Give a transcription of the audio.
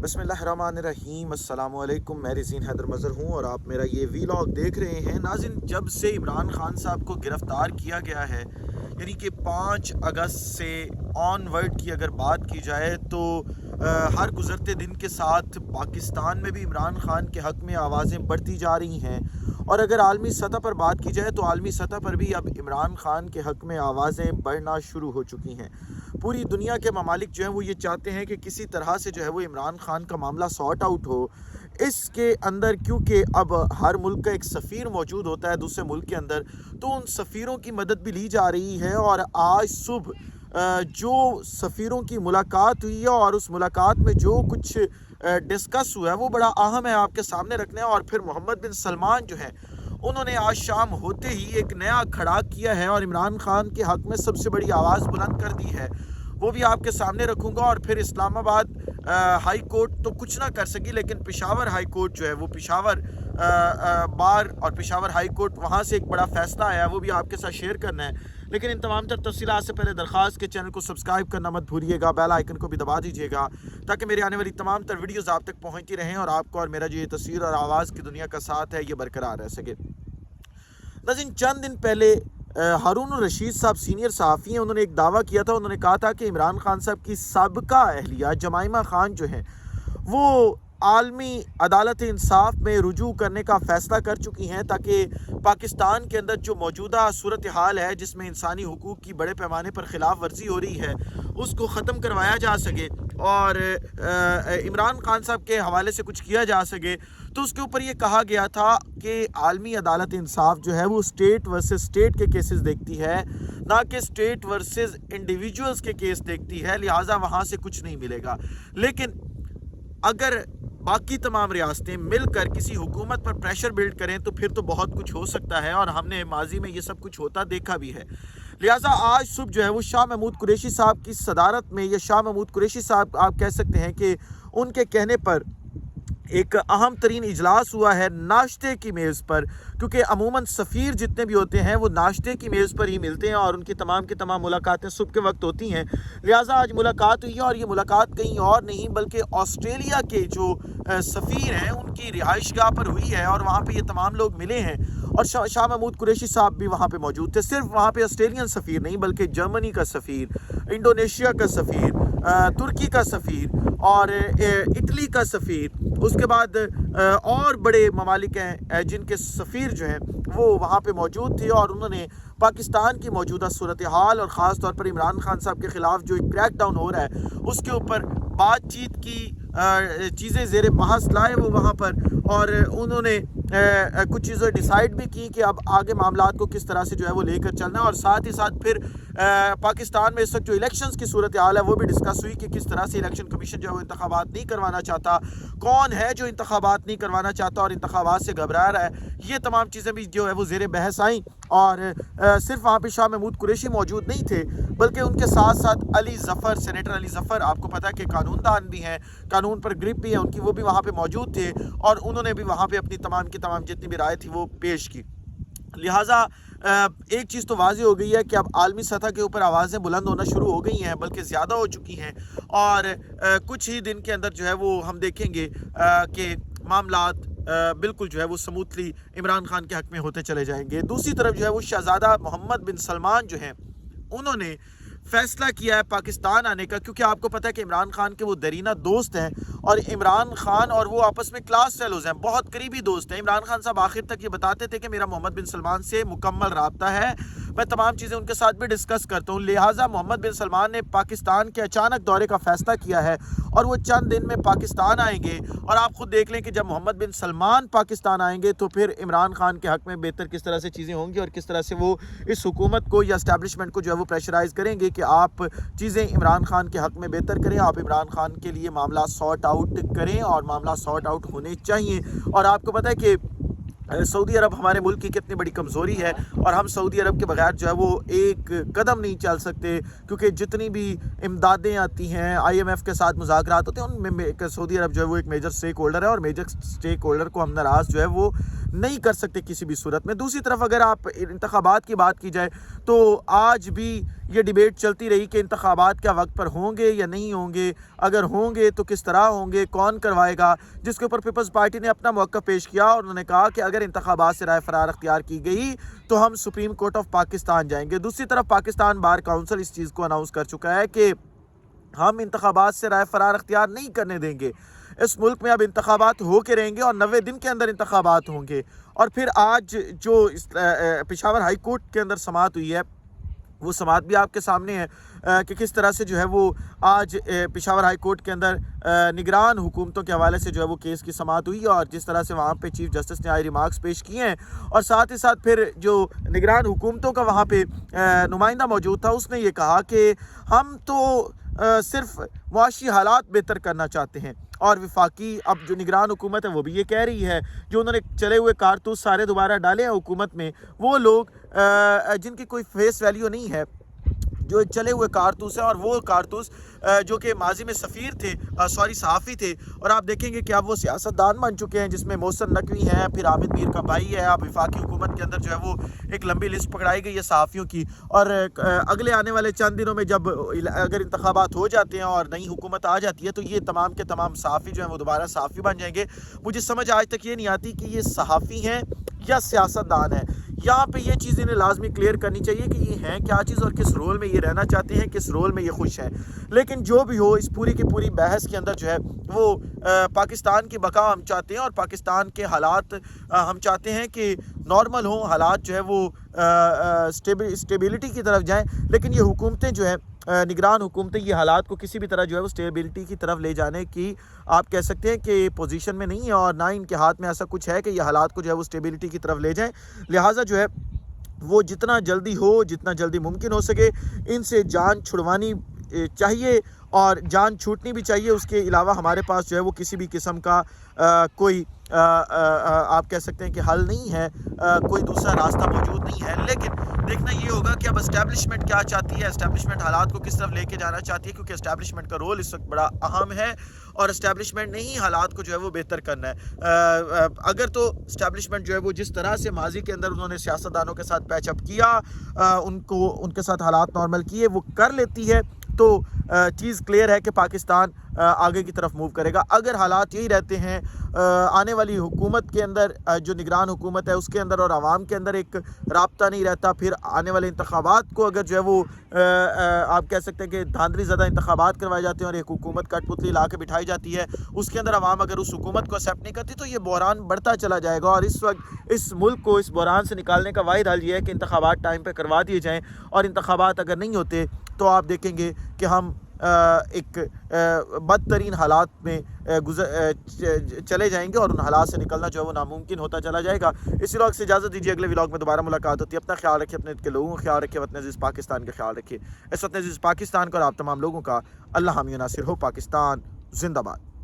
بسم اللہ الرحمن الرحیم۔ السلام علیکم، میں رزین حیدر مظہر ہوں اور آپ میرا یہ ویلاگ دیکھ رہے ہیں۔ ناظرین، جب سے عمران خان صاحب کو گرفتار کیا گیا ہے، یعنی کہ 5 اگست سے آن ورڈ کی اگر بات کی جائے تو ہر گزرتے دن کے ساتھ پاکستان میں بھی عمران خان کے حق میں آوازیں بڑھتی جا رہی ہیں، اور اگر عالمی سطح پر بات کی جائے تو عالمی سطح پر بھی اب عمران خان کے حق میں آوازیں بڑھنا شروع ہو چکی ہیں۔ پوری دنیا کے ممالک جو ہیں وہ یہ چاہتے ہیں کہ کسی طرح سے جو ہے وہ عمران خان کا معاملہ سارٹ آؤٹ ہو۔ اس کے اندر کیونکہ اب ہر ملک کا ایک سفیر موجود ہوتا ہے دوسرے ملک کے اندر، تو ان سفیروں کی مدد بھی لی جا رہی ہے۔ اور آج صبح جو سفیروں کی ملاقات ہوئی ہے اور اس ملاقات میں جو کچھ ڈسکس ہوا ہے وہ بڑا اہم ہے آپ کے سامنے رکھنے۔ اور پھر محمد بن سلمان جو ہیں انہوں نے آج شام ہوتے ہی ایک نیا کھڑا کیا ہے اور عمران خان کے حق میں سب سے بڑی آواز بلند کر دی ہے، وہ بھی آپ کے سامنے رکھوں گا۔ اور پھر اسلام آباد ہائی کورٹ تو کچھ نہ کر سکی، لیکن پشاور ہائی کورٹ جو ہے وہ پشاور بار اور پشاور ہائی کورٹ، وہاں سے ایک بڑا فیصلہ آیا ہے، وہ بھی آپ کے ساتھ شیئر کرنا ہے۔ لیکن ان تمام تر تفصیلات سے پہلے درخواست کے چینل کو سبسکرائب کرنا مت بھولیے گا، بیل آئیکن کو بھی دبا دیجیے گا تاکہ میری آنے والی تمام تر ویڈیوز آپ تک پہنچتی رہیں اور آپ کو اور میرا جو یہ تصویر اور آواز کی دنیا کا ساتھ ہے یہ برقرار رہ سکے۔ ناظرین، چند دن پہلے ہارون الرشید صاحب سینئر صحافی ہیں، انہوں نے ایک دعویٰ کیا تھا، انہوں نے کہا تھا کہ عمران خان صاحب کی سابقہ اہلیہ جمائمہ خان جو ہیں وہ عالمی عدالت انصاف میں رجوع کرنے کا فیصلہ کر چکی ہیں تاکہ پاکستان کے اندر جو موجودہ صورتحال ہے جس میں انسانی حقوق کی بڑے پیمانے پر خلاف ورزی ہو رہی ہے اس کو ختم کروایا جا سکے اور عمران خان صاحب کے حوالے سے کچھ کیا جا سکے۔ تو اس کے اوپر یہ کہا گیا تھا کہ عالمی عدالت انصاف جو ہے وہ اسٹیٹ ورسز اسٹیٹ کے کیسز دیکھتی ہے، نہ کہ اسٹیٹ ورسز انڈیویجولز کے کیس دیکھتی ہے، لہٰذا وہاں سے کچھ نہیں ملے گا۔ لیکن اگر باقی تمام ریاستیں مل کر کسی حکومت پر پریشر بلڈ کریں تو پھر تو بہت کچھ ہو سکتا ہے، اور ہم نے ماضی میں یہ سب کچھ ہوتا دیکھا بھی ہے۔ لہٰذا آج صبح جو ہے وہ شاہ محمود قریشی صاحب کی صدارت میں، یا شاہ محمود قریشی صاحب آپ کہہ سکتے ہیں کہ ان کے کہنے پر ایک اہم ترین اجلاس ہوا ہے ناشتے کی میز پر، کیونکہ عموماً سفیر جتنے بھی ہوتے ہیں وہ ناشتے کی میز پر ہی ملتے ہیں اور ان کی تمام ملاقاتیں صبح کے وقت ہوتی ہیں۔ لہٰذا آج ملاقات ہوئی ہے، اور یہ ملاقات کہیں اور نہیں بلکہ آسٹریلیا کے جو سفیر ہیں ان کی رہائش گاہ پر ہوئی ہے، اور وہاں پہ یہ تمام لوگ ملے ہیں اور شاہ محمود قریشی صاحب بھی وہاں پہ موجود تھے۔ صرف وہاں پہ آسٹریلین سفیر نہیں بلکہ جرمنی کا سفیر، انڈونیشیا کا سفیر، ترکی کا سفیر اور اٹلی کا سفیر، اس کے بعد اور بڑے ممالک ہیں جن کے سفیر جو ہیں وہ وہاں پہ موجود تھے، اور انہوں نے پاکستان کی موجودہ صورتحال اور خاص طور پر عمران خان صاحب کے خلاف جو ایک کریک ڈاؤن ہو رہا ہے اس کے اوپر بات چیت کی، چیزیں زیر بحث لائے وہ وہاں پر، اور انہوں نے کچھ چیزیں ڈیسائیڈ بھی کی کہ اب آگے معاملات کو کس طرح سے جو ہے وہ لے کر چلنا ہے، اور ساتھ ہی ساتھ پھر پاکستان میں اس وقت جو الیکشنز کی صورتحال ہے وہ بھی ڈسکس ہوئی کہ کس طرح سے الیکشن کمیشن جو ہے وہ انتخابات نہیں کروانا چاہتا، کون ہے جو انتخابات نہیں کروانا چاہتا اور انتخابات سے گھبرا رہا ہے۔ یہ تمام چیزیں بھی جو ہے وہ زیر بحث آئیں، اور صرف وہاں پہ شاہ محمود قریشی موجود نہیں تھے بلکہ ان کے ساتھ ساتھ علی ظفر، سینیٹر علی ظفر، آپ کو پتہ ہے کہ قانون دان بھی ہیں، قانون پر گرپ بھی ہیں ان کی، وہ بھی وہاں پہ موجود تھے اور انہوں نے بھی وہاں پہ اپنی تمام کی تمام جتنی بھی رائے تھی وہ پیش کی۔ لہٰذا ایک چیز تو واضح ہو گئی ہے کہ اب عالمی سطح کے اوپر آوازیں بلند ہونا شروع ہو گئی ہیں، بلکہ زیادہ ہو چکی ہیں، اور کچھ ہی دن کے اندر جو ہے وہ ہم دیکھیں گے کہ معاملات بالکل جو ہے وہ سموتھلی عمران خان کے حق میں ہوتے چلے جائیں گے۔ دوسری طرف جو ہے وہ شہزادہ محمد بن سلمان جو ہیں انہوں نے فیصلہ کیا ہے پاکستان آنے کا، کیونکہ آپ کو پتہ ہے کہ عمران خان کے وہ درینہ دوست ہیں، اور عمران خان اور وہ آپس میں کلاس فیلوز ہیں، بہت قریبی دوست ہیں۔ عمران خان صاحب آخر تک یہ بتاتے تھے کہ میرا محمد بن سلمان سے مکمل رابطہ ہے، میں تمام چیزیں ان کے ساتھ بھی ڈسکس کرتا ہوں۔ لہٰذا محمد بن سلمان نے پاکستان کے اچانک دورے کا فیصلہ کیا ہے اور وہ چند دن میں پاکستان آئیں گے، اور آپ خود دیکھ لیں کہ جب محمد بن سلمان پاکستان آئیں گے تو پھر عمران خان کے حق میں بہتر کس طرح سے چیزیں ہوں گی اور کس طرح سے وہ اس حکومت کو یا اسٹیبلشمنٹ کو جو ہے وہ پریشرائز کریں گے کہ آپ چیزیں عمران خان کے حق میں بہتر کریں، آپ عمران خان کے لیے معاملہ سارٹ آؤٹ کریں، اور معاملہ سارٹ آؤٹ ہونے چاہیے۔ اور آپ کو پتہ ہے کہ سعودی عرب ہمارے ملک کی کتنی بڑی کمزوری ہے، اور ہم سعودی عرب کے بغیر جو ہے وہ ایک قدم نہیں چل سکتے، کیونکہ جتنی بھی امدادیں آتی ہیں، آئی ایم ایف کے ساتھ مذاکرات ہوتے ہیں، ان میں سعودی عرب جو ہے وہ ایک میجر سٹیک ہولڈر ہے، اور میجر سٹیک ہولڈر کو ہم ناراض جو ہے وہ نہیں کر سکتے کسی بھی صورت میں۔ دوسری طرف اگر آپ انتخابات کی بات کی جائے تو آج بھی یہ ڈیبیٹ چلتی رہی کہ انتخابات کیا وقت پر ہوں گے یا نہیں ہوں گے، اگر ہوں گے تو کس طرح ہوں گے، کون کروائے گا، جس کے اوپر پیپلز پارٹی نے اپنا موقف پیش کیا اور انہوں نے کہا کہ اگر انتخابات سے رائے فرار اختیار کی گئی تو ہم سپریم کورٹ آف پاکستان جائیں گے۔ دوسری طرف پاکستان بار کونسل اس چیز کو اناؤنس کر چکا ہے کہ ہم انتخابات سے رائے فرار اختیار نہیں کرنے دیں گے۔ اس ملک میں اب انتخابات ہو کے رہیں گے اور 90 دن کے اندر انتخابات ہوں گے۔ اور پھر آج جو پشاور ہائی کورٹ کے اندر سماعت ہوئی ہے، وہ سماعت بھی آپ کے سامنے ہے کہ کس طرح سے جو ہے وہ آج پشاور ہائی کورٹ کے اندر نگران حکومتوں کے حوالے سے جو ہے وہ کیس کی سماعت ہوئی اور جس طرح سے وہاں پہ چیف جسٹس نے آئی ریمارکس پیش کیے ہیں، اور ساتھ ہی ساتھ پھر جو نگران حکومتوں کا وہاں پہ نمائندہ موجود تھا اس نے یہ کہا کہ ہم تو صرف معاشی حالات بہتر کرنا چاہتے ہیں، اور وفاقی اب جو نگران حکومت ہے وہ بھی یہ کہہ رہی ہے، جو انہوں نے چلے ہوئے کارتوس سارے دوبارہ ڈالے ہیں حکومت میں، وہ لوگ جن کی کوئی فیس ویلیو نہیں ہے، جو چلے ہوئے کارتوس ہیں، اور وہ کارتوس جو کہ ماضی میں سفیر تھے، صحافی تھے، اور آپ دیکھیں گے کہ اب وہ سیاستدان بن چکے ہیں، جس میں محسن نقوی ہیں، پھر عامر میر کا بھائی ہے۔ اب وفاقی حکومت کے اندر جو ہے وہ ایک لمبی لسٹ پکڑائی گئی ہے صحافیوں کی، اور اگلے آنے والے چند دنوں میں جب اگر انتخابات ہو جاتے ہیں اور نئی حکومت آ جاتی ہے تو یہ تمام کے تمام صحافی جو ہیں وہ دوبارہ صحافی بن جائیں گے۔ مجھے سمجھ آج تک یہ نہیں آتی کہ یہ صحافی ہیں یا سیاستدان ہیں۔ یہاں پہ یہ چیز انہیں لازمی کلیئر کرنی چاہیے کہ یہ ہیں کیا چیز اور کس رول میں یہ رہنا چاہتے ہیں، کس رول میں یہ خوش ہیں۔ لیکن جو بھی ہو، اس پوری کی پوری بحث کے اندر جو ہے وہ پاکستان کی بقا ہم چاہتے ہیں، اور پاکستان کے حالات ہم چاہتے ہیں کہ نارمل ہوں، حالات جو ہے وہ اسٹیبلٹی کی طرف جائیں، لیکن یہ حکومتیں جو ہیں نگران حکومتیں یہ حالات کو کسی بھی طرح جو ہے وہ اسٹیبلٹی کی طرف لے جانے کی آپ کہہ سکتے ہیں کہ پوزیشن میں نہیں ہے، اور نہ ان کے ہاتھ میں ایسا کچھ ہے کہ یہ حالات کو جو ہے وہ اسٹیبلٹی کی طرف لے جائیں۔ لہٰذا جو ہے وہ جتنا جلدی ہو، جتنا جلدی ممکن ہو سکے، ان سے جان چھڑوانی چاہیے، اور جان چھوٹنی بھی چاہیے۔ اس کے علاوہ ہمارے پاس جو ہے وہ کسی بھی قسم کا کوئی آپ کہہ سکتے ہیں کہ حل نہیں ہے، کوئی دوسرا راستہ موجود نہیں ہے۔ لیکن دیکھنا یہ ہوگا کہ اب اسٹیبلشمنٹ کیا چاہتی ہے، اسٹیبلشمنٹ حالات کو کس طرف لے کے جانا چاہتی ہے، کیونکہ اسٹیبلشمنٹ کا رول اس وقت بڑا اہم ہے، اور اسٹیبلشمنٹ نے ہی حالات کو جو ہے وہ بہتر کرنا ہے۔ اگر تو اسٹیبلشمنٹ جو ہے وہ جس طرح سے ماضی کے اندر انہوں نے سیاستدانوں کے ساتھ پیچ اپ کیا، ان کے ساتھ حالات نارمل کیے، وہ کر لیتی ہے، تو چیز کلیئر ہے کہ پاکستان آگے کی طرف موو کرے گا۔ اگر حالات یہی رہتے ہیں، آنے والی حکومت کے اندر جو نگران حکومت ہے اس کے اندر اور عوام کے اندر ایک رابطہ نہیں رہتا، پھر آنے والے انتخابات کو اگر جو ہے وہ آپ کہہ سکتے ہیں کہ دھاندلی زدہ انتخابات کروائے جاتے ہیں اور ایک حکومت کٹ پتلی لا کے بٹھائی جاتی ہے، اس کے اندر عوام اگر اس حکومت کو ایکسیپٹ نہیں کرتی تو یہ بحران بڑھتا چلا جائے گا۔ اور اس وقت اس ملک کو اس بحران سے نکالنے کا واحد حل یہ ہے کہ انتخابات ٹائم پہ کروا دیے جائیں، اور انتخابات اگر نہیں ہوتے تو آپ دیکھیں گے کہ ہم ایک بدترین حالات میں چلے جائیں گے، اور ان حالات سے نکلنا جو ہے وہ ناممکن ہوتا چلا جائے گا۔ اسی ولاگ سے اجازت دیجیے، اگلے ولاگ میں دوبارہ ملاقات ہوتی ہے۔ اپنا خیال رکھیے، اپنے کے لوگوں کا خیال رکھیے، وطن عزیز پاکستان کا خیال رکھیے۔ اس وطن عزیز پاکستان کو اور آپ تمام لوگوں کا اللہ حامی و ناصر ہو۔ پاکستان زندہ باد۔